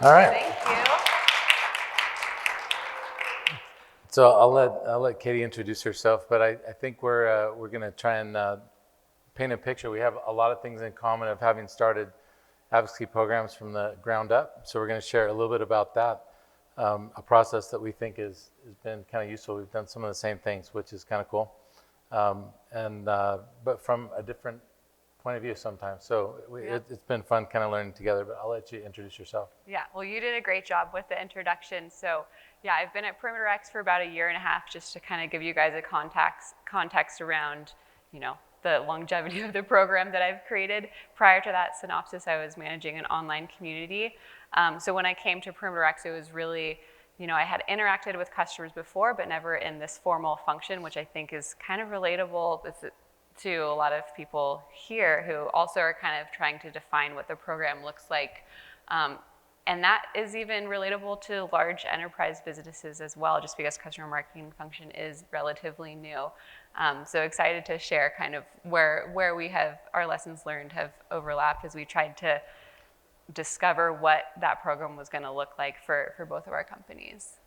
All right. Thank you. So I'll let Katie introduce herself, but I think we're going to try and paint a picture. We have a lot of things in common of having started advocacy programs from the ground up. So we're going to share a little bit about that, a process that we think has been kind of useful. We've done some of the same things, which is kind of cool, but from a different point of view sometimes. So it's been fun kind of learning together, but I'll let you introduce yourself. Yeah, well, you did a great job with the introduction. So yeah, I've been at Perimeter X for about a year and a half, just to kind of give you guys a context around, the longevity of the program that I've created. Prior to that synopsis, I was managing an online community. So when I came to Perimeter X, it was really, I had interacted with customers before, but never in this formal function, which I think is kind of relatable to a lot of people here who also are kind of trying to define what the program looks like. And that is even relatable to large enterprise businesses as well, just because customer marketing function is relatively new. So excited to share kind of where we have our lessons learned have overlapped as we tried to discover what that program was going to look like for both of our companies.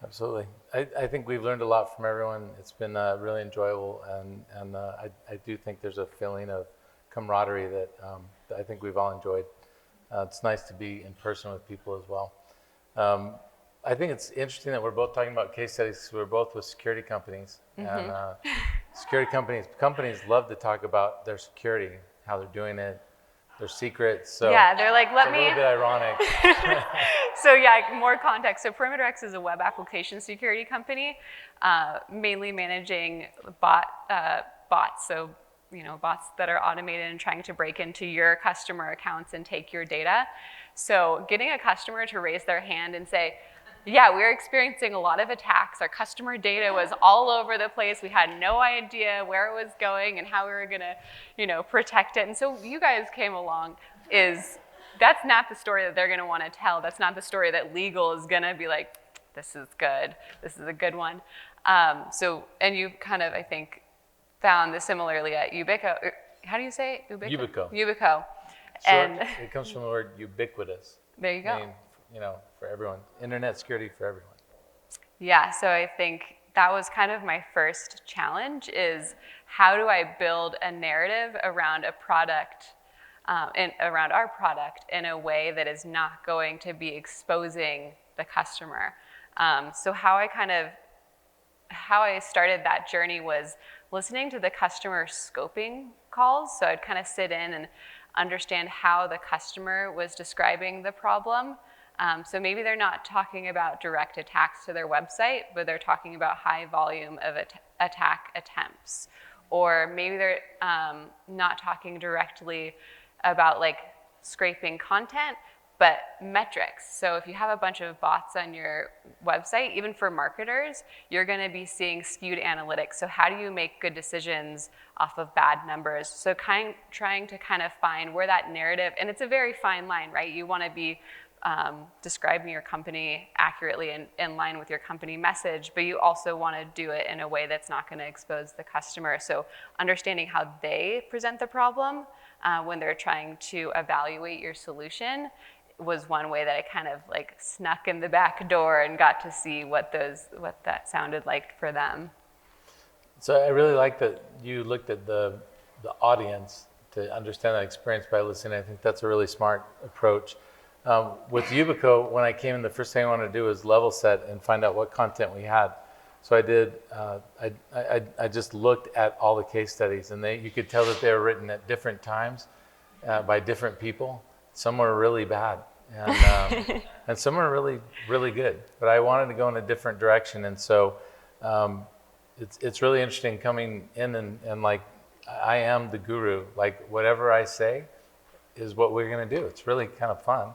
Absolutely. I think we've learned a lot from everyone. It's been really enjoyable, and I do think there's a feeling of camaraderie that I think we've all enjoyed. It's nice to be in person with people as well. I think it's interesting that we're both talking about case studies because we're both with security companies. Mm-hmm. And security companies love to talk about their security, how they're doing it, their secrets. So yeah, they're like, it's a little bit ironic. So yeah, more context. So Perimeter X is a web application security company, mainly managing bots. So bots that are automated and trying to break into your customer accounts and take your data. So getting a customer to raise their hand and say, yeah, we're experiencing a lot of attacks. Our customer data was all over the place. We had no idea where it was going and how we were gonna, protect it. And so you guys came along. That's not the story that they're gonna want to tell. That's not the story that legal is gonna be like, this is good. This is a good one. And you kind of, I think, found this similarly at Yubico. How do you say it? Yubico. And it comes from the word ubiquitous. There you go. Meaning, for everyone. Internet security for everyone. Yeah, so I think that was kind of my first challenge is how do I build a narrative around a product, around our product in a way that is not going to be exposing the customer. So how I started that journey was listening to the customer scoping calls. So I'd kind of sit in and understand how the customer was describing the problem. So maybe they're not talking about direct attacks to their website, but they're talking about high volume of attack attempts. Or maybe they're not talking directly about like scraping content, but metrics. So if you have a bunch of bots on your website, even for marketers, you're gonna be seeing skewed analytics. So how do you make good decisions off of bad numbers? So trying to kind of find where that narrative, and it's a very fine line, right? You wanna be describing your company accurately and in line with your company message, but you also wanna do it in a way that's not gonna expose the customer. So understanding how they present the problem when they're trying to evaluate your solution was one way that I kind of like snuck in the back door and got to see what that sounded like for them. So I really like that you looked at the audience to understand that experience by listening. I think that's a really smart approach. With Yubico, when I came in, the first thing I wanted to do was level set and find out what content we had. So I did. I just looked at all the case studies, and you could tell that they were written at different times by different people. Some were really bad, and some were really, really good. But I wanted to go in a different direction, and so it's really interesting coming in and like I am the guru. Like whatever I say is what we're going to do. It's really kind of fun.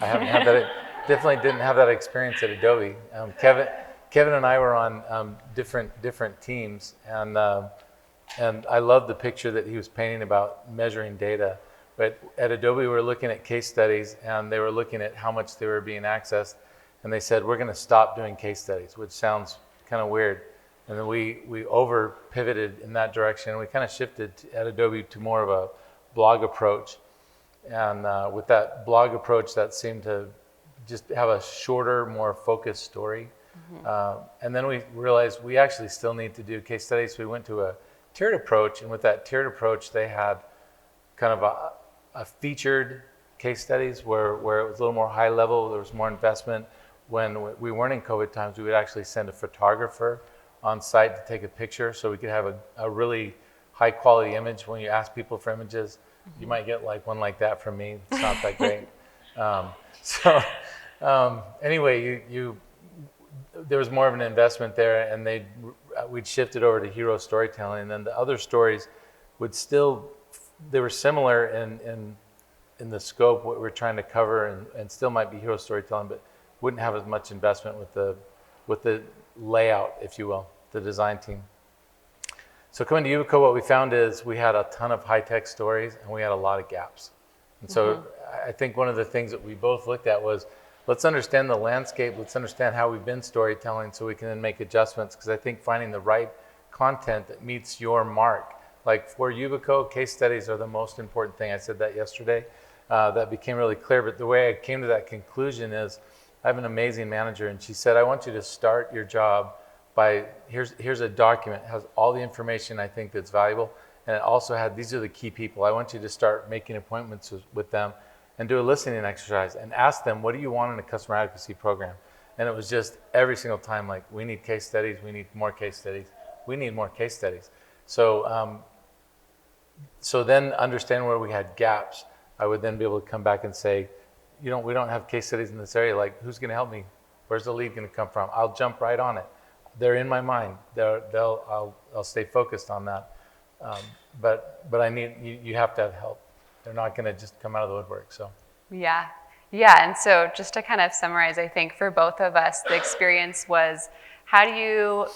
I haven't had that. Definitely didn't have that experience at Adobe. Kevin and I were on different teams, and I love the picture that he was painting about measuring data. But at Adobe, we were looking at case studies, and they were looking at how much they were being accessed, and they said, we're going to stop doing case studies, which sounds kind of weird. And then we over pivoted in that direction. We kind of shifted at Adobe to more of a blog approach. And with that blog approach, that seemed to just have a shorter, more focused story. And then we realized we actually still need to do case studies. We went to a tiered approach, and with that tiered approach, they had kind of a featured case studies where it was a little more high level, there was more investment. When we weren't in COVID times, we would actually send a photographer on site to take a picture so we could have a really high quality image. When you ask people for images, you might get like one like that from me. It's not that great. Anyway, there was more of an investment there, and we'd shifted over to hero storytelling, and then the other stories they were similar in the scope, what we're trying to cover, and still might be hero storytelling, but wouldn't have as much investment with the layout, if you will, the design team. So coming to Yubico, what we found is we had a ton of high-tech stories, and we had a lot of gaps. And so I think one of the things that we both looked at was, let's understand the landscape, let's understand how we've been storytelling so we can then make adjustments, because I think finding the right content that meets your mark, like for Yubico, case studies are the most important thing. I said that yesterday. That became really clear, but the way I came to that conclusion is I have an amazing manager, and she said, I want you to start your job by, here's a document, it has all the information I think that's valuable, and it also had, these are the key people. I want you to start making appointments with them and do a listening exercise and ask them, what do you want in a customer advocacy program? And it was just every single time, like, we need case studies, we need more case studies, we need more case studies. So then understand where we had gaps, I would then be able to come back and say, we don't have case studies in this area, like, who's gonna help me? Where's the lead gonna come from? I'll jump right on it. They're in my mind. I'll stay focused on that. But you have to have help. They're not gonna just come out of the woodwork, so. Yeah, and so just to kind of summarize, I think for both of us, the experience was, how do you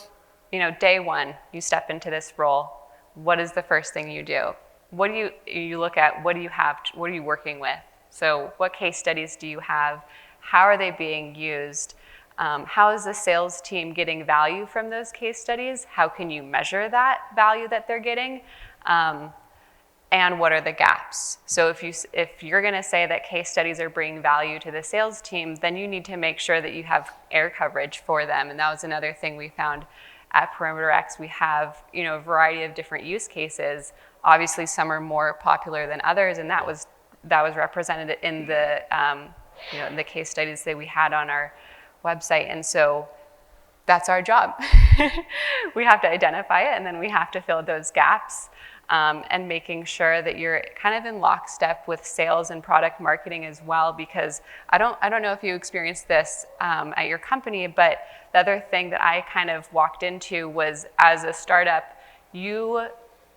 day one, you step into this role, what is the first thing you do? What do you look at, what do you have, what are you working with? So what case studies do you have? How are they being used? How is the sales team getting value from those case studies? How can you measure that value that they're getting? And what are the gaps? So if you're gonna say that case studies are bringing value to the sales team, then you need to make sure that you have air coverage for them. And that was another thing we found at Perimeter X. We have a variety of different use cases. Obviously, some are more popular than others, and that was represented in the in the case studies that we had on our website. And so that's our job. We have to identify it, and then we have to fill those gaps, and making sure that you're kind of in lockstep with sales and product marketing as well, because I don't know if you experienced this at your company, but the other thing that I kind of walked into was, as a startup, you're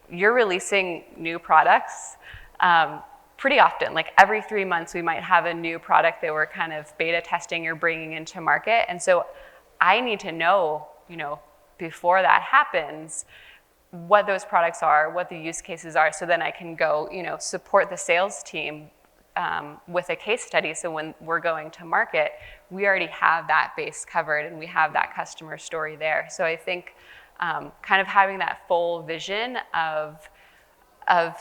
releasing new products pretty often. Like every 3 months, we might have a new product that we're kind of beta testing or bringing into market. And so I need to know, before that happens, what those products are, what the use cases are, so then I can go, support the sales team with a case study. So when we're going to market, we already have that base covered and we have that customer story there. So I think kind of having that full vision of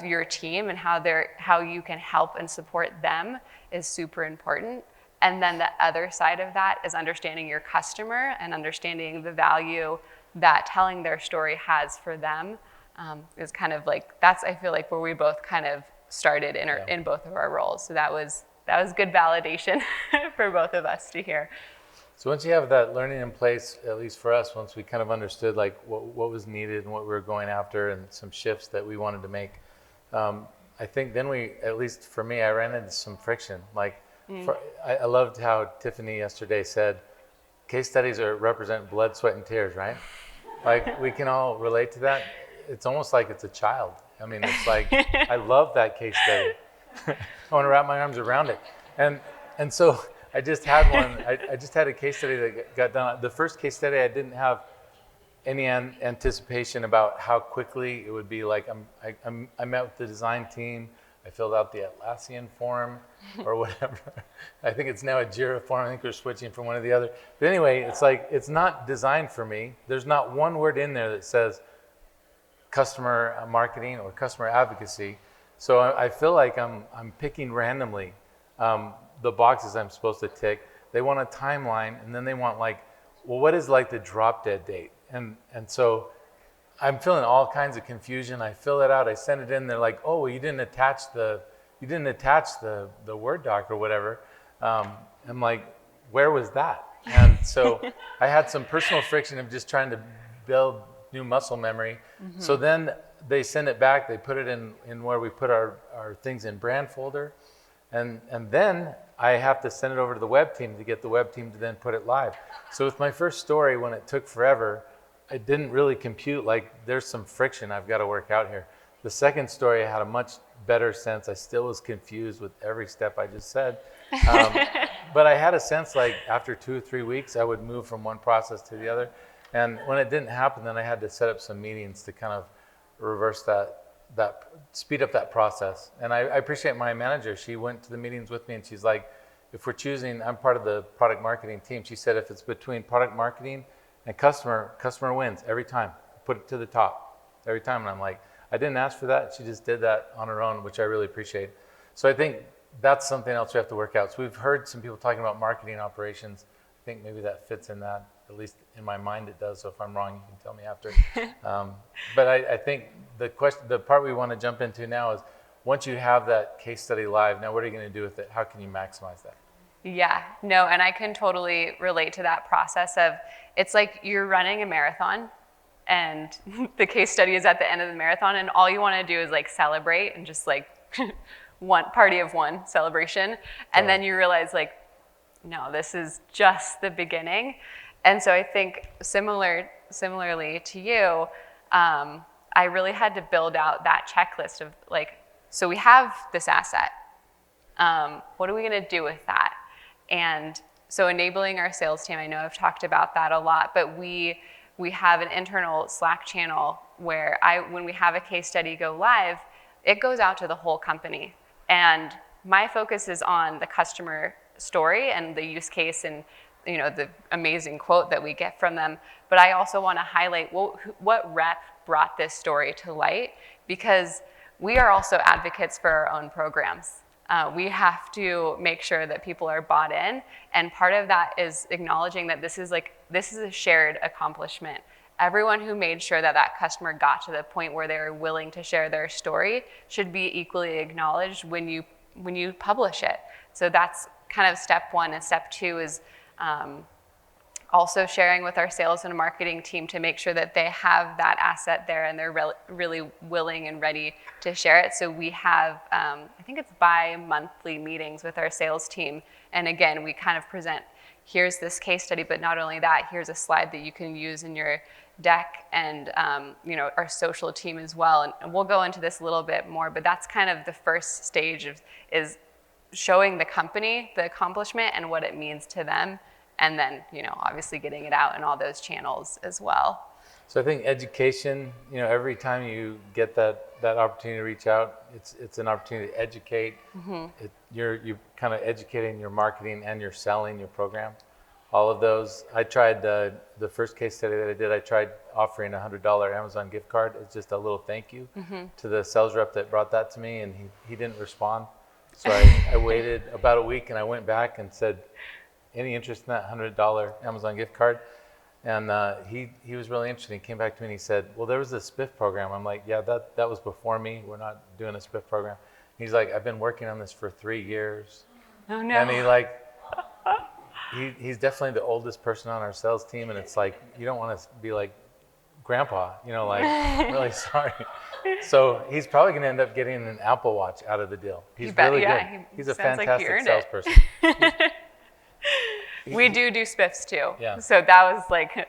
your team and how you can help and support them is super important. And then the other side of that is understanding your customer and understanding the value that telling their story has for them, is kind of like, that's, I feel like, where we both kind of started in both of our roles. So that was good validation for both of us to hear. So once you have that learning in place, at least for us, once we kind of understood like what was needed and what we were going after and some shifts that we wanted to make, I think then at least for me, I ran into some friction. Like, I loved how Tiffany yesterday said, case studies represent blood, sweat, and tears, right? Like, we can all relate to that. It's almost like it's a child. I mean, it's like, I love that case study. I want to wrap my arms around it. And so I just had one. I just had a case study that got done. The first case study, I didn't have any anticipation about how quickly it would be. Like, I met with the design team. I filled out the Atlassian form or whatever. I think it's now a Jira form. I think we're switching from one to the other. But anyway, it's like, it's not designed for me. There's not one word in there that says customer marketing or customer advocacy. So I feel like I'm picking randomly the boxes I'm supposed to tick. They want a timeline, and then they want like, well, what is like the drop dead date? And so I'm feeling all kinds of confusion. I fill it out, I send it in. They're like, oh, well, you didn't attach the Word doc or whatever. I'm like, where was that? And so I had some personal friction of just trying to build new muscle memory. Mm-hmm. So then they send it back. They put it in where we put our things in brand folder. And then I have to send it over to the web team to get the web team to then put it live. So with my first story, when it took forever, I didn't really compute, like, there's some friction I've got to work out here. The second story, I had a much better sense. I still was confused with every step I just said. But I had a sense, like, after 2 or 3 weeks, I would move from one process to the other. And when it didn't happen, then I had to set up some meetings to kind of reverse that speed up that process. And I appreciate my manager. She went to the meetings with me, and she's like, if we're choosing, I'm part of the product marketing team. She said, if it's between product marketing and customer wins every time. Put it to the top every time. And I'm like, I didn't ask for that. She just did that on her own, which I really appreciate. So I think that's something else we have to work out. So we've heard some people talking about marketing operations. I think maybe that fits in that. At least in my mind it does. So if I'm wrong, you can tell me after. But I think the part we want to jump into now is, once you have that case study live, now what are you going to do with it? How can you maximize that? Yeah, no, and I can totally relate to that process of, it's like you're running a marathon and the case study is at the end of the marathon, and all you want to do is like celebrate and just like one party of one celebration. And then you realize, like, no, this is just the beginning. And so I think similarly to you, I really had to build out that checklist of like, so we have this asset. What are we going to do with that? And so enabling our sales team, I know I've talked about that a lot, but we have an internal Slack channel where when we have a case study go live, it goes out to the whole company. And my focus is on the customer story and the use case and, you know, the amazing quote that we get from them. But I also want to highlight what rep brought this story to light, because we are also advocates for our own programs. We have to make sure that people are bought in, and part of that is acknowledging that this is a shared accomplishment. Everyone who made sure that customer got to the point where they were willing to share their story should be equally acknowledged when you publish it. So that's kind of step one, and step two is also sharing with our sales and marketing team to make sure that they have that asset there and they're really willing and ready to share it. So we have, I think it's bi-monthly meetings with our sales team. And again, we kind of present, here's this case study, but not only that, here's a slide that you can use in your deck, and you know, our social team as well. And we'll go into this a little bit more, but that's kind of the first stage is showing the company the accomplishment and what it means to them. And then, you know, obviously getting it out in all those channels as well. So I think education, you know, every time you get that opportunity to reach out, it's an opportunity to educate. Mm-hmm. You're kind of educating your marketing and you're selling your program. All of those. I tried the first case study that I did. I tried offering a $100 Amazon gift card. It's just a little thank you to the sales rep that brought that to me, and he didn't respond. So I waited about a week, and I went back and said, any interest in that $100 Amazon gift card? And he was really interested. He came back to me and he said, well, there was a SPIF program. I'm like, yeah, that was before me. We're not doing a SPIF program. He's like, I've been working on this for 3 years. Oh, no. And he's definitely the oldest person on our sales team. And it's like, you don't want to be like grandpa, you know, like, I'm really sorry. So he's probably going to end up getting an Apple Watch out of the deal. He's really good. He's a fantastic salesperson. We do spiffs too. Yeah. So that was like,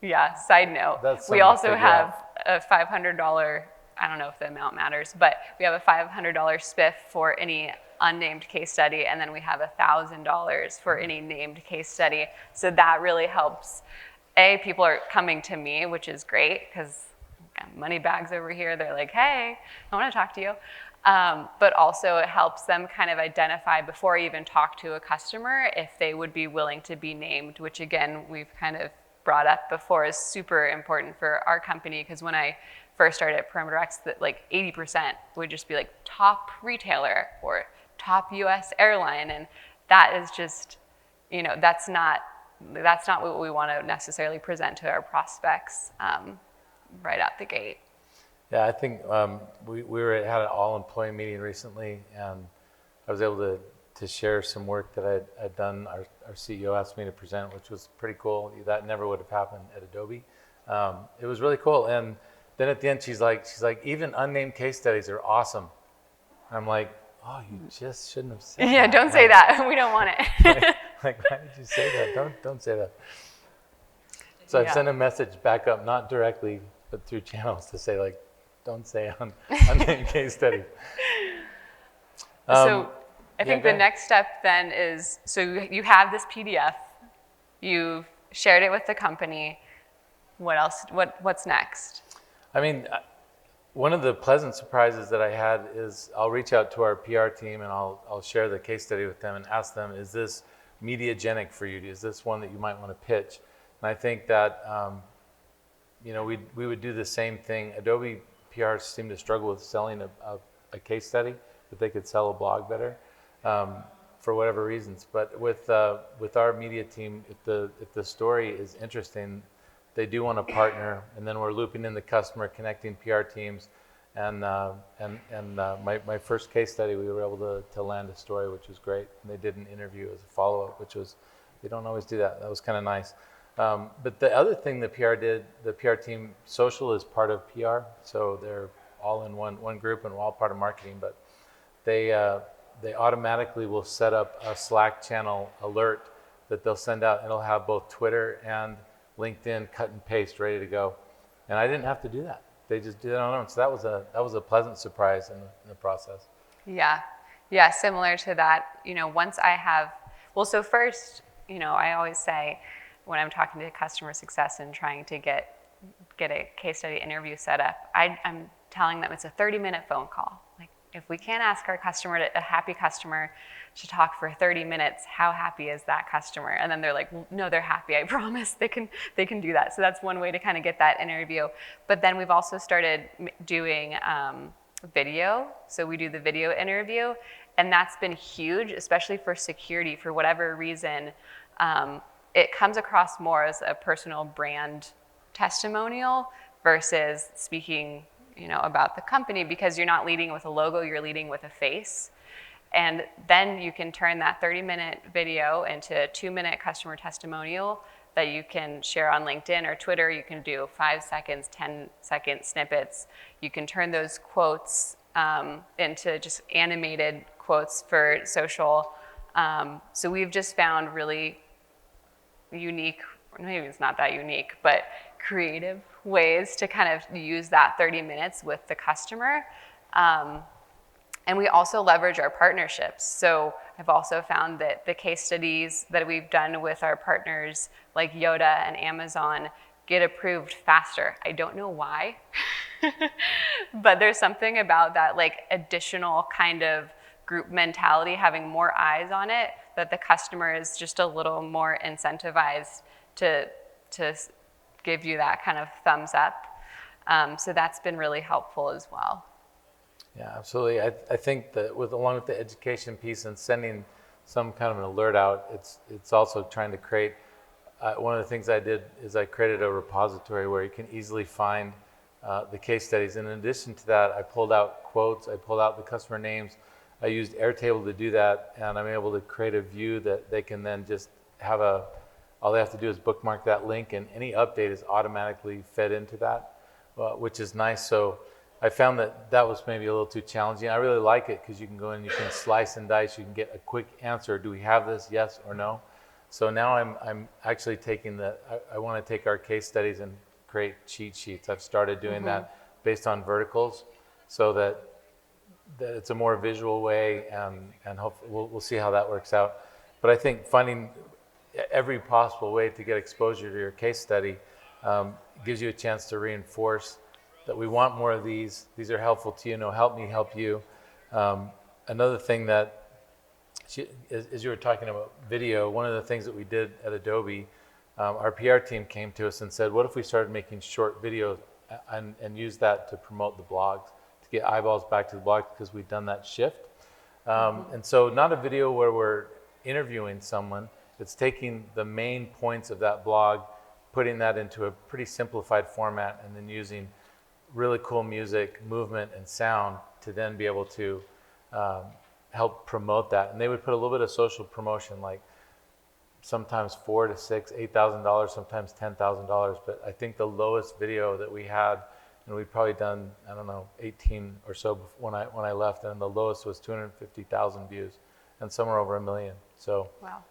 yeah, side note. We also have a $500, I don't know if the amount matters, but we have a $500 spiff for any unnamed case study, and then we have $1,000 for any named case study. So that really helps. People are coming to me, which is great, because money bags over here, they're like, hey, I want to talk to you. But also it helps them kind of identify before I even talk to a customer if they would be willing to be named, which again, we've kind of brought up before is super important for our company, because when I first started at Perimeter X, that like 80% would just be like top retailer or top US airline. And that is just, that's not what we want to necessarily present to our prospects right out the gate. Yeah, I think we had an all-employee meeting recently, and I was able to share some work that I'd done. Our CEO asked me to present, which was pretty cool. That never would have happened at Adobe. It was really cool. And then at the end, she's like, even unnamed case studies are awesome. I'm like, oh, you just shouldn't have said Yeah, that. don't say that. We don't want it. like, why did you say that? Don't say that. So I've sent a message back up, not directly, but through channels to say, like, don't say unnamed case study. So I think the next step then is, so you have this PDF, you've shared it with the company. What else? What's next? I mean, one of the pleasant surprises that I had is I'll reach out to our PR team and I'll share the case study with them and ask them, is this mediagenic for you? Is this one that you might want to pitch? And I think that, we would do the same thing. Adobe PRs seem to struggle with selling a case study, but they could sell a blog better for whatever reasons. But with our media team, if the story is interesting, they do want to partner, and then we're looping in the customer, connecting PR teams, and my first case study, we were able to land a story, which was great. And they did an interview as a follow-up, they don't always do that. That was kind of nice. But the other thing the PR team, social is part of PR, so they're all in one group and we're all part of marketing. But they automatically will set up a Slack channel alert that they'll send out, and it'll have both Twitter and LinkedIn cut and paste ready to go. And I didn't have to do that. They just did it on their own. So that was a pleasant surprise in the process. Yeah, similar to that. Once I have, so first, I always say when I'm talking to customer success and trying to get a case study interview set up, I'm telling them it's a 30-minute phone call. Like, if we can't ask our customer, a happy customer, to talk for 30 minutes, how happy is that customer? And then they're like, well, no, they're happy, I promise. They can do that. So that's one way to kind of get that interview. But then we've also started doing video. So we do the video interview, and that's been huge, especially for security. For whatever reason, it comes across more as a personal brand testimonial versus speaking, about the company, because you're not leading with a logo, you're leading with a face. And then you can turn that 30-minute video into a 2-minute customer testimonial that you can share on LinkedIn or Twitter. You can do 5 seconds, 10-second snippets. You can turn those quotes into just animated quotes for social. So we've just found really unique, maybe it's not that unique, but creative ways to kind of use that 30 minutes with the customer. And we also leverage our partnerships. So I've also found that the case studies that we've done with our partners like Yoda and Amazon get approved faster. I don't know why, but there's something about that like additional kind of group mentality, having more eyes on it, that the customer is just a little more incentivized to give you that kind of thumbs up. So that's been really helpful as well. Yeah, absolutely. I think that along with the education piece and sending some kind of an alert out, it's also trying to create, one of the things I did is I created a repository where you can easily find the case studies. And in addition to that, I pulled out quotes, I pulled out the customer names. I used Airtable to do that, and I'm able to create a view that they can then just have all they have to do is bookmark that link, and any update is automatically fed into that, which is nice. So I found that was maybe a little too challenging. I really like it because you can go in, you can slice and dice, you can get a quick answer. Do we have this? Yes or no? So now I'm actually taking I want to take our case studies and create cheat sheets. I've started doing that based on verticals, so that it's a more visual way, and hopefully we'll see how that works out. But I think finding every possible way to get exposure to your case study gives you a chance to reinforce that we want more of these. These are helpful to you. No, help me help you. Another thing that, as you were talking about video, one of the things that we did at Adobe, our PR team came to us and said, what if we started making short videos and use that to promote the blogs, to get eyeballs back to the blog, because we've done that shift. And so not a video where we're interviewing someone, it's taking the main points of that blog, putting that into a pretty simplified format, and then using really cool music, movement, and sound to then be able to help promote that. And they would put a little bit of social promotion, like sometimes $4,000 to $6,000, $8,000, sometimes $10,000. But I think the lowest video that we had, and we'd probably done, I don't know, 18 or so when I left, and the lowest was 250,000 views, and somewhere over 1 million. So Wow.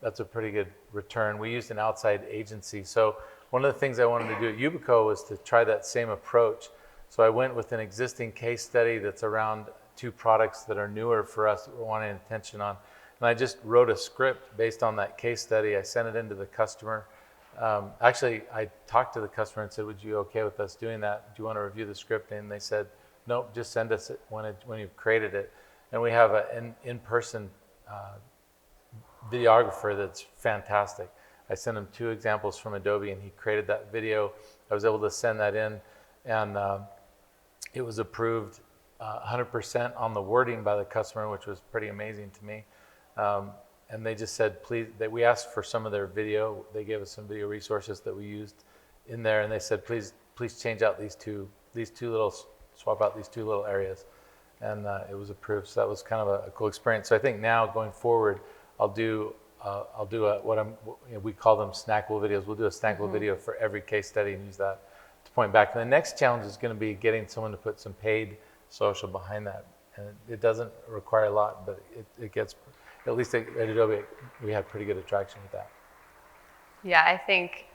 That's a pretty good return. We used an outside agency. So one of the things I wanted to do at Yubico was to try that same approach. So I went with an existing case study that's around 2 products that are newer for us that we're wanting attention on. And I just wrote a script based on that case study. I sent it into the customer. Actually, I talked to the customer and said, would you okay with us doing that? Do you want to review the script? And they said, nope, just send us it when you've created it. And we have an in-person videographer that's fantastic. I sent him 2 examples from Adobe, and he created that video. I was able to send that in, and it was approved 100% on the wording by the customer, which was pretty amazing to me. And they just said, please, that we asked for some of their video. They gave us some video resources that we used in there, and they said, please change out these two little, swap out these 2 little areas. And it was approved. So that was kind of a cool experience. So I think now going forward, I'll do we call them snackable videos. We'll do a snackable video for every case study and use that to point back. And the next challenge is going to be getting someone to put some paid social behind that. And it doesn't require a lot, but it gets, at least at Adobe, we had pretty good attraction with that. Yeah, I think,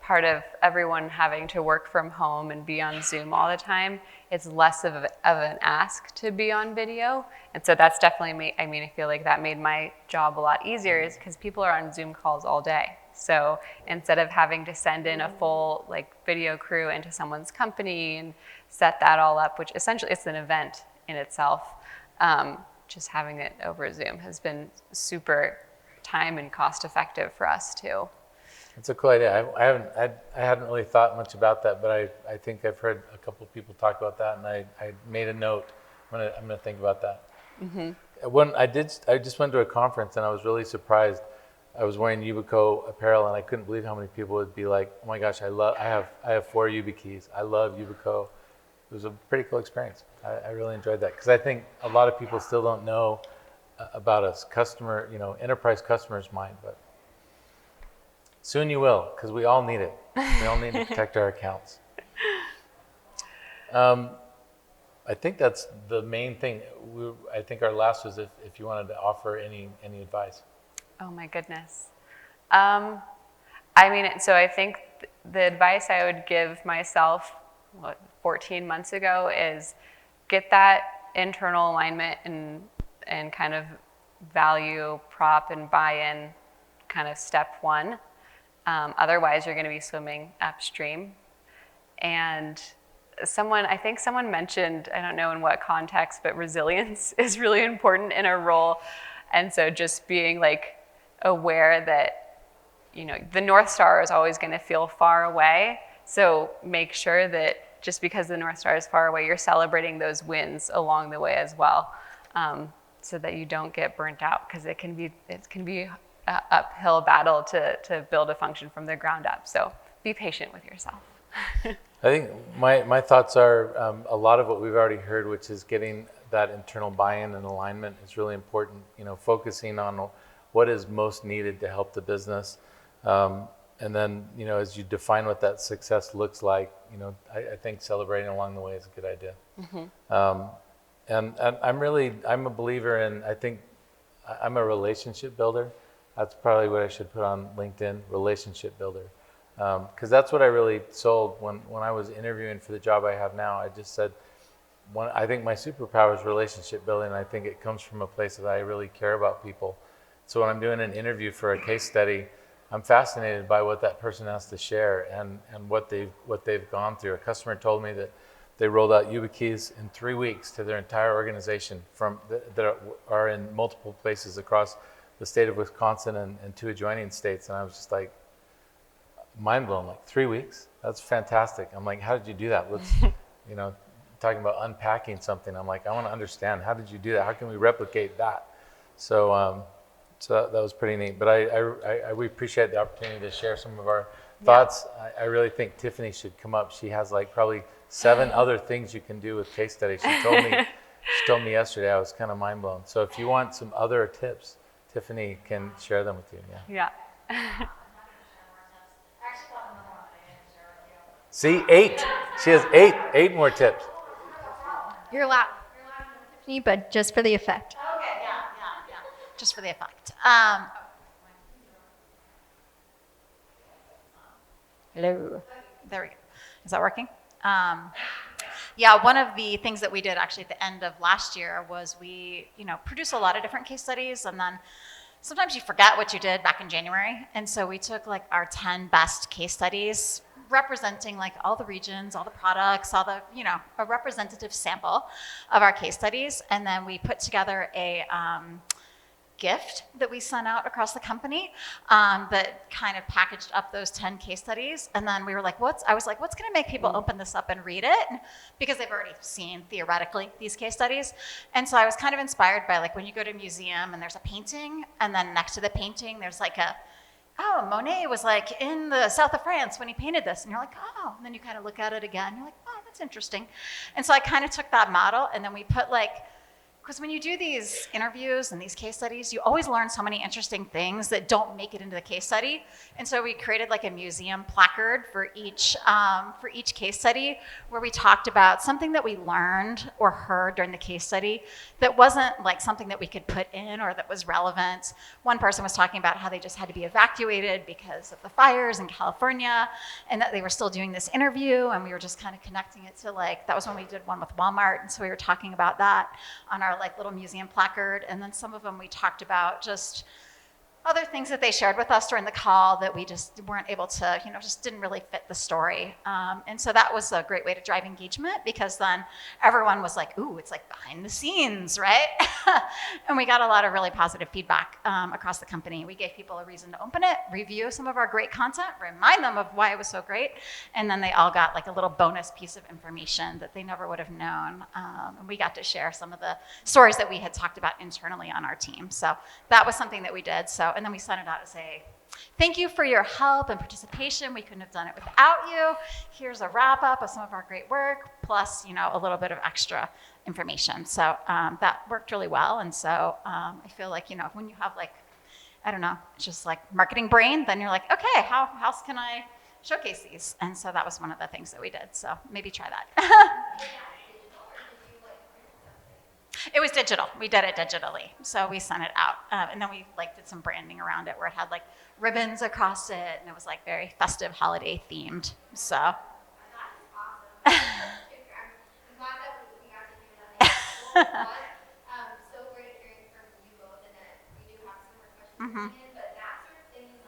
part of everyone having to work from home and be on Zoom all the time, it's less of an ask to be on video. And so that's definitely I feel like that made my job a lot easier, is because people are on Zoom calls all day. So instead of having to send in a full video crew into someone's company and set that all up, which essentially it's an event in itself, just having it over Zoom has been super time and cost effective for us too. It's a cool idea. I hadn't really thought much about that, but I think I've heard a couple of people talk about that, and I made a note. I'm gonna think about that. When I just went to a conference, and I was really surprised. I was wearing Yubico apparel, and I couldn't believe how many people would be like, "Oh my gosh, I have 4 YubiKeys. I love Yubico." It was a pretty cool experience. I really enjoyed that, because I think a lot of people still don't know about us, enterprise customers' mind, but soon you will, because we all need it. We all need to protect our accounts. I think that's the main thing. I think our last was if you wanted to offer any advice. Oh my goodness. So I think the advice I would give myself 14 months ago is get that internal alignment and kind of value prop and buy-in kind of step 1. Otherwise, you're going to be swimming upstream. And I think someone mentioned, I don't know in what context, but resilience is really important in a role. And so just being aware that, the North Star is always going to feel far away. So make sure that just because the North Star is far away, you're celebrating those wins along the way as well, so that you don't get burnt out, because it can be an uphill battle to build a function from the ground up. So be patient with yourself. I think my thoughts are a lot of what we've already heard, which is getting that internal buy-in and alignment is really important. Focusing on what is most needed to help the business. And then, as you define what that success looks like, I think celebrating along the way is a good idea. And I'm a believer in, I think I'm a relationship builder. That's probably what I should put on LinkedIn, relationship builder. Because that's what I really sold when I was interviewing for the job I have now. I just said, I think my superpower is relationship building, and I think it comes from a place that I really care about people. So when I'm doing an interview for a case study, I'm fascinated by what that person has to share and what they've gone through. A customer told me that they rolled out YubiKeys in 3 weeks to their entire organization that are in multiple places across the state of Wisconsin and 2 adjoining states. And I was just like, mind blown, like 3 weeks? That's fantastic. I'm like, how did you do that? Let's, talking about unpacking something. I'm like, I want to understand. How did you do that? How can we replicate that? So, that was pretty neat. But we appreciate the opportunity to share some of our thoughts. I really think Tiffany should come up. She has like probably 7 other things you can do with case studies. She told me yesterday. I was kind of mind blown. So if you want some other tips, Tiffany can share them with you. Yeah. See, 8. She has 8 more tips. You're loud, Tiffany, but just for the effect. Okay, yeah. Just for the effect. Hello. There we go. Is that working? One of the things that we did actually at the end of last year was we, produce a lot of different case studies, and then sometimes you forget what you did back in January. And so we took like our 10 best case studies representing like all the regions, all the products, all the, a representative sample of our case studies. And then we put together a gift that we sent out across the company that kind of packaged up those 10 case studies. And then we were like, what's going to make people open this up and read it? Because they've already seen theoretically these case studies. And so I was kind of inspired by like when you go to a museum and there's a painting, and then next to the painting, there's like Monet was like in the south of France when he painted this. And you're like, oh, and then you kind of look at it again. You're like, oh, that's interesting. And so I kind of took that model, and then we put because when you do these interviews and these case studies, you always learn so many interesting things that don't make it into the case study. And so we created like a museum placard for each case study, where we talked about something that we learned or heard during the case study that wasn't like something that we could put in or that was relevant. One person was talking about how they just had to be evacuated because of the fires in California, and that they were still doing this interview, and we were just kind of connecting it to that was when we did one with Walmart. And so we were talking about that on our little museum placard. And then some of them we talked about just other things that they shared with us during the call that we just weren't able to, just didn't really fit the story. And so that was a great way to drive engagement, because then everyone was like, ooh, it's like behind the scenes, right? And we got a lot of really positive feedback across the company. We gave people a reason to open it, review some of our great content, remind them of why it was so great. And then they all got like a little bonus piece of information that they never would have known. And we got to share some of the stories that we had talked about internally on our team. So that was something that we did. And then we sent it out to say, thank you for your help and participation. We couldn't have done it without you. Here's a wrap up of some of our great work, plus, a little bit of extra information. So that worked really well. And so I feel like, when you have just like marketing brain, then you're like, okay, how else can I showcase these? And so that was one of the things that we did. So maybe try that. It was digital. We did it digitally. So we sent it out. And then we did some branding around it where it had ribbons across it, and it was very festive holiday themed. So. That's awesome. I'm glad that we got to do that. So great hearing from you both, and that we do have some more questions coming in, but that sort of thing is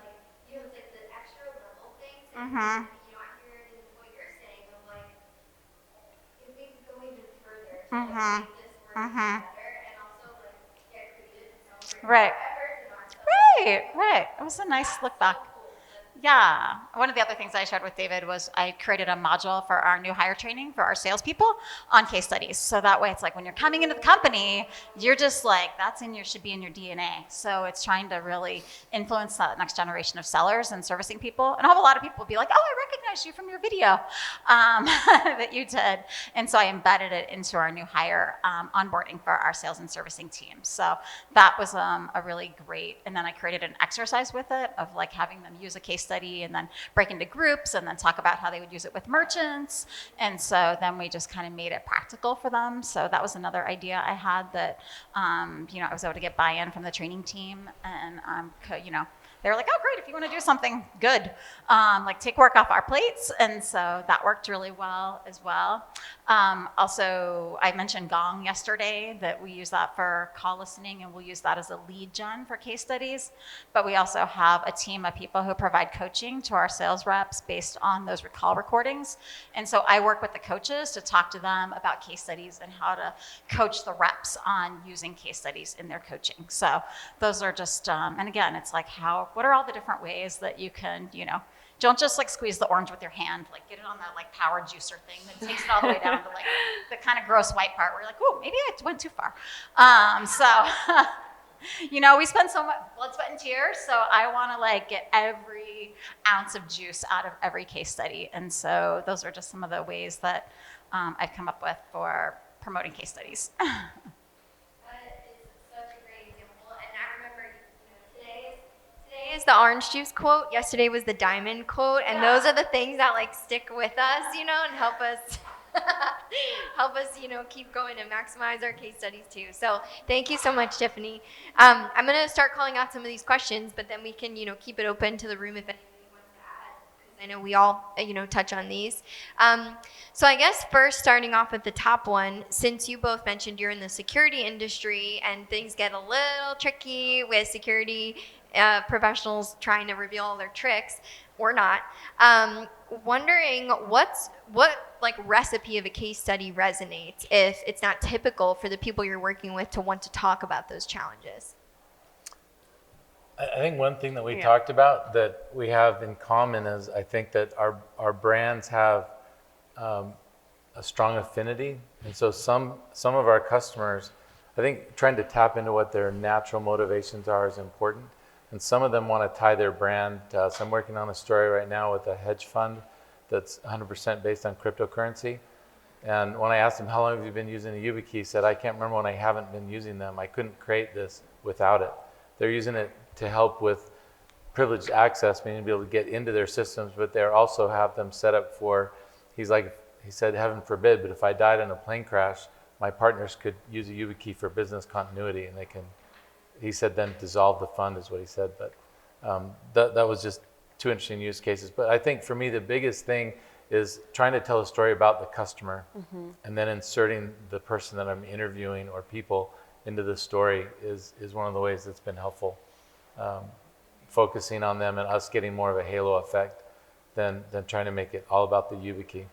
the extra little things. And, I hear it in what you're saying of if we could go even further to make this work better, and also get creative and celebrate Right. It was a nice look back. Yeah. One of the other things I shared with David was I created a module for our new hire training for our salespeople on case studies. So that way it's when you're coming into the company, you're just should be in your DNA. So it's trying to really influence that next generation of sellers and servicing people. And I have a lot of people be like, oh, I recognize you from your video that you did. And so I embedded it into our new hire onboarding for our sales and servicing team. So that was a really great, and then I created an exercise with it of having them use a case study and then break into groups and then talk about how they would use it with merchants. And so then we just kind of made it practical for them. So that was another idea I had that, I was able to get buy-in from the training team, and, they were like, oh, great, if you want to do something good, like take work off our plates. And so that worked really well as well. Also, I mentioned Gong yesterday, that we use that for call listening, and we'll use that as a lead gen for case studies. But we also have a team of people who provide coaching to our sales reps based on those call recordings. And so I work with the coaches to talk to them about case studies and how to coach the reps on using case studies in their coaching. So those are just, and again, it's like what are all the different ways that you can, don't just like squeeze the orange with your hand, like get it on that like power juicer thing that takes it all the way down to like the kind of gross white part where you're like, oh, maybe I went too far. We spend so much blood, sweat, and tears. So I want to like get every ounce of juice out of every case study. And so those are just some of the ways that I've come up with for promoting case studies. That is such a great example. And I remember, today is the orange juice quote. Yesterday was the diamond quote. And those are the things that like stick with us, and help us keep going and maximize our case studies too. So thank you so much, Tiffany. I'm going to start calling out some of these questions, but then we can, keep it open to the room if anybody wants to add, because I know we all, touch on these. So I guess first, starting off with the top one, since you both mentioned you're in the security industry and things get a little tricky with security professionals trying to reveal all their tricks or not, wondering what like recipe of a case study resonates if it's not typical for the people you're working with to want to talk about those challenges. I think one thing that we talked about that we have in common is I think that our brands have a strong affinity. And so some of our customers, I think trying to tap into what their natural motivations are is important. And some of them want to tie their brand to us. I'm working on a story right now with a hedge fund that's 100% based on cryptocurrency. And when I asked him, how long have you been using a YubiKey? He said, I can't remember when I haven't been using them. I couldn't create this without it. They're using it to help with privileged access, meaning to be able to get into their systems, but they also have them set up for, he said, heaven forbid, but if I died in a plane crash, my partners could use a YubiKey for business continuity, and they can, he said, then dissolve the fund is what he said. But that was just two interesting use cases. But I think for me, the biggest thing is trying to tell a story about the customer, and then inserting the person that I'm interviewing or people into the story is one of the ways that's been helpful. Focusing on them and us getting more of a halo effect than trying to make it all about the YubiKey.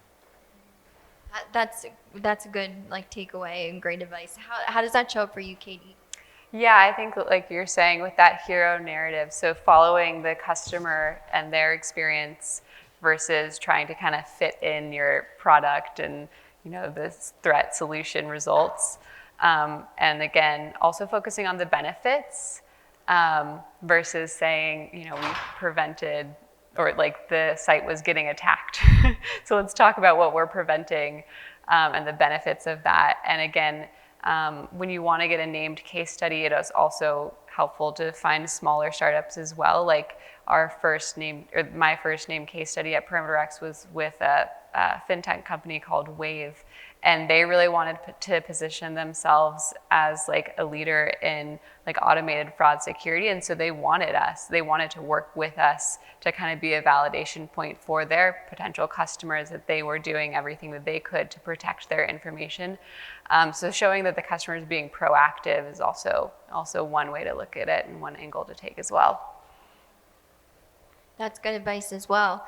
That's a good takeaway and great advice. How does that show up for you, Katie? Yeah, I think like you're saying with that hero narrative, so following the customer and their experience versus trying to kind of fit in your product and the threat solution results. And again, also focusing on the benefits versus saying, we prevented, or like the site was getting attacked. So let's talk about what we're preventing and the benefits of that. And again, when you want to get a named case study, it is also helpful to find smaller startups as well. Like my first named case study at Perimeter X was with a fintech company called Wave. And they really wanted to position themselves as like a leader in like automated fraud security. And so they wanted to work with us to kind of be a validation point for their potential customers that they were doing everything that they could to protect their information. So showing that the customer is being proactive is also one way to look at it and one angle to take as well. That's good advice as well.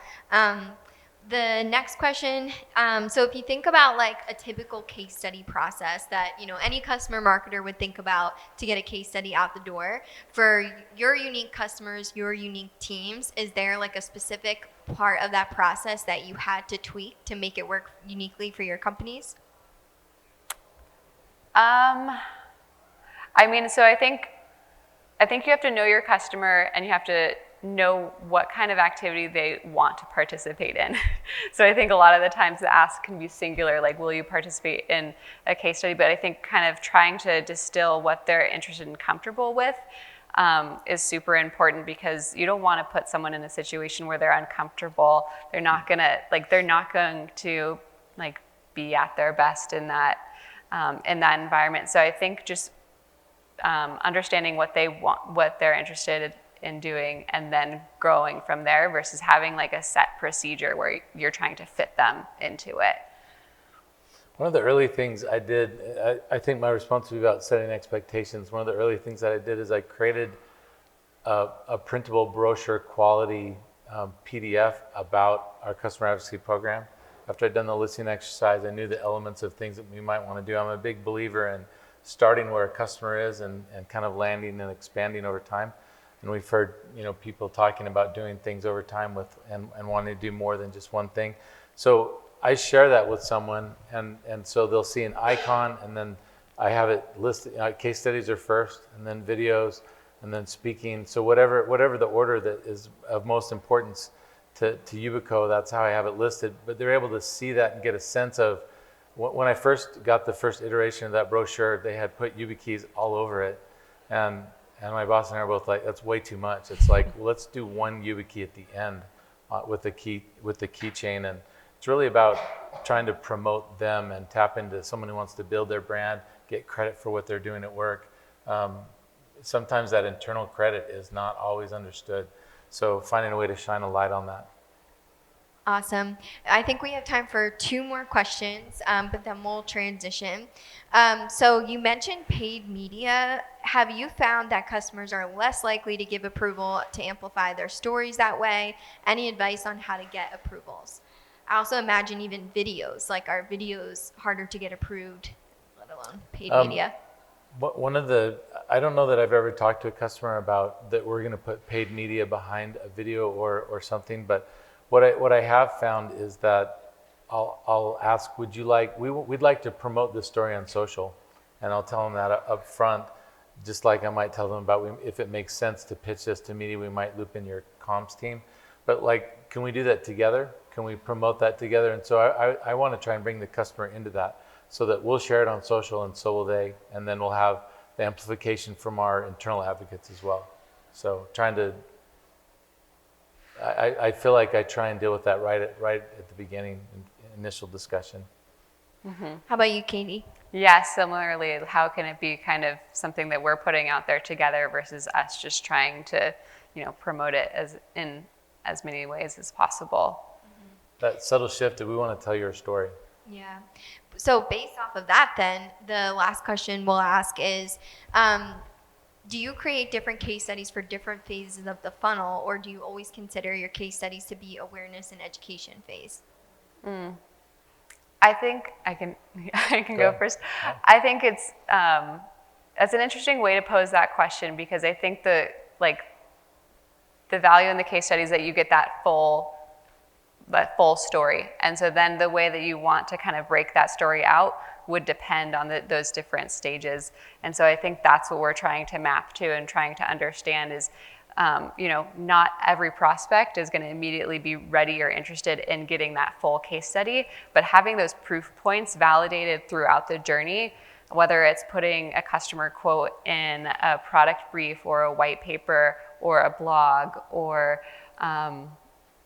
The next question, so if you think about like a typical case study process that, any customer marketer would think about to get a case study out the door, for your unique customers, your unique teams, is there like a specific part of that process that you had to tweak to make it work uniquely for your companies? So I think you have to know your customer and you have to know what kind of activity they want to participate in. So I think a lot of the times the ask can be singular, like, will you participate in a case study? But I think kind of trying to distill what they're interested and comfortable with is super important, because you don't want to put someone in a situation where they're uncomfortable. They're not going to be at their best in that environment. So I think just understanding what they want, what they're interested in doing and then growing from there versus having like a set procedure where you're trying to fit them into it. One of the early things I did, I think my responsibility about setting expectations, one of the early things that I did is I created a printable brochure quality PDF about our customer advocacy program. After I'd done the listening exercise, I knew the elements of things that we might want to do. I'm a big believer in starting where a customer is and kind of landing and expanding over time. And we've heard, people talking about doing things over time and wanting to do more than just one thing. So I share that with someone, and so they'll see an icon, and then I have it listed. Case studies are first, and then videos, and then speaking. So whatever the order that is of most importance to Yubico, that's how I have it listed. But they're able to see that and get a sense of, when I first got the first iteration of that brochure, they had put YubiKeys all over it, and my boss and I were both like, that's way too much. It's like, well, let's do one YubiKey at the end with the keychain. And it's really about trying to promote them and tap into someone who wants to build their brand, get credit for what they're doing at work. Sometimes that internal credit is not always understood. So finding a way to shine a light on that. Awesome. I think we have time for 2 more questions, but then we'll transition. So you mentioned paid media. Have you found that customers are less likely to give approval to amplify their stories that way? Any advice on how to get approvals? I also imagine even videos, like are videos harder to get approved, let alone paid media? I don't know that I've ever talked to a customer about that we're going to put paid media behind a video or something, but what I have found is that I'll ask, we'd like to promote this story on social, and I'll tell them that up front, just like I might tell them about if it makes sense to pitch this to media, we might loop in your comms team, but like, can we do that together? Can we promote that together? And so I want to try and bring the customer into that so that we'll share it on social and so will they, and then we'll have the amplification from our internal advocates as well. So I feel like I try and deal with that right at the beginning, initial discussion. How about you, Katie? Yeah, similarly, how can it be kind of something that we're putting out there together versus us just trying to, promote it in as many ways as possible? That subtle shift that we want to tell your story. Yeah. So based off of that, then the last question we'll ask is, do you create different case studies for different phases of the funnel, or do you always consider your case studies to be awareness and education phase? I think I can go first. I think it's that's an interesting way to pose that question, because I think the value in the case studies that you get that full story, and so then the way that you want to kind of break that story out would depend on those different stages. And so I think that's what we're trying to map to and trying to understand is, not every prospect is going to immediately be ready or interested in getting that full case study, but having those proof points validated throughout the journey, whether it's putting a customer quote in a product brief or a white paper or a blog, or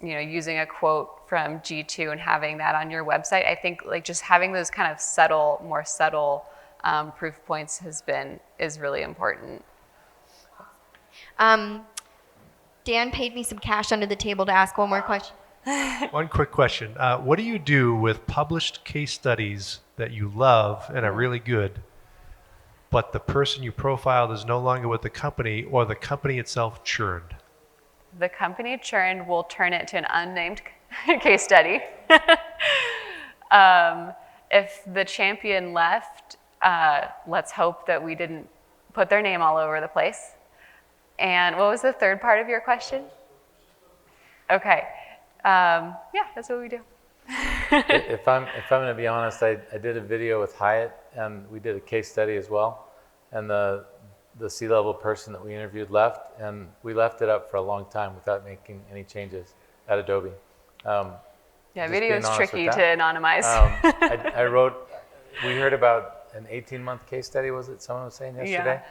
using a quote from G2 and having that on your website. I think just having those kind of more subtle proof points is really important. Dan paid me some cash under the table to ask one more question. One quick question. What do you do with published case studies that you love and are really good, but the person you profiled is no longer with the company, or the company itself churned? The company churned, will turn it to an unnamed case study. If the champion left, let's hope that we didn't put their name all over the place. And what was the third part of your question? Okay. Yeah, that's what we do. If I'm going to be honest, I did a video with Hyatt, and we did a case study as well. And the C-level person that we interviewed left, and we left it up for a long time without making any changes at Adobe. Yeah, video is tricky to anonymize. We heard about an 18-month case study, was it? Someone was saying yesterday?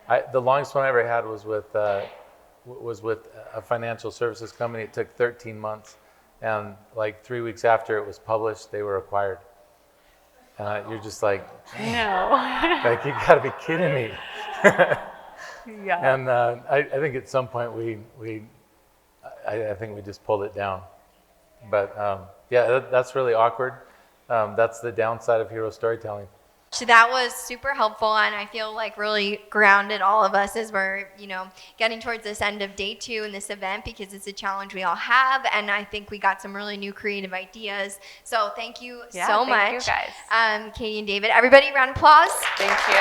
Yeah. The longest one I ever had was with a financial services company. It took 13 months, and like 3 weeks after it was published, they were acquired. You're just like, no. Like, you gotta be kidding me. Yeah. And I think at some point I think we just pulled it down. But yeah, that's really awkward. That's the downside of hero storytelling. So that was super helpful, and I feel like really grounded all of us as we're, getting towards this end of day 2 in this event, because it's a challenge we all have, and I think we got some really new creative ideas. So thank you Yeah, so thank much, you guys. Katie and David. Everybody, round of applause. Thank you.